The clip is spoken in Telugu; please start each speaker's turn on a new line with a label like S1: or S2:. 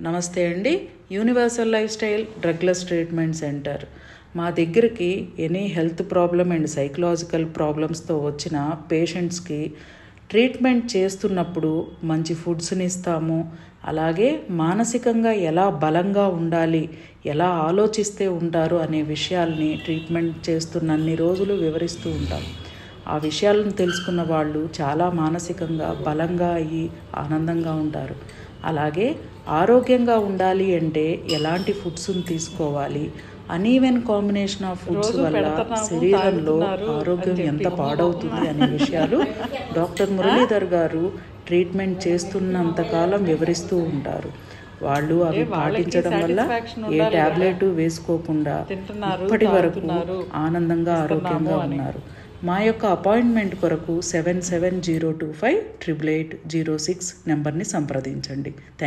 S1: నమస్తే అండి. Universal life style drugless treatment centre. మా దగ్గరికి any health problem and psychological ప్రాబ్లమ్స్తో వచ్చిన పేషెంట్స్కి ట్రీట్మెంట్ చేస్తున్నప్పుడు మంచి ఫుడ్స్ని ఇస్తాము. అలాగే మానసికంగా ఎలా బలంగా ఉండాలి, ఎలా ఆలోచిస్తే ఉంటారు అనే విషయాల్ని ట్రీట్మెంట్ చేస్తున్నన్ని రోజులు వివరిస్తూ ఉంటాం. ఆ విషయాలను తెలుసుకున్న వాళ్ళు చాలా మానసికంగా బలంగా అయ్యి ఆనందంగా ఉంటారు. అలాగే ఆరోగ్యంగా ఉండాలి అంటే ఎలాంటి ఫుడ్స్ని తీసుకోవాలి, అనీవెన్ కాంబినేషన్ ఆఫ్ ఫుడ్స్ వల్ల శరీరంలో ఆరోగ్యం ఎంత పాడవుతుంది అనే విషయాలు డాక్టర్ మురళీధర్ గారు ట్రీట్మెంట్ చేస్తున్నంతకాలం వివరిస్తూ ఉంటారు. వాళ్ళు అవి పాటించడం వల్ల ఏ టాబ్లెట్ వేసుకోకుండా ఇప్పటి వరకు ఆనందంగా ఆరోగ్యంగా ఉన్నారు. మా యొక్క అపాయింట్మెంట్ కొరకు 7702588806 నెంబర్ని సంప్రదించండి. Thank you.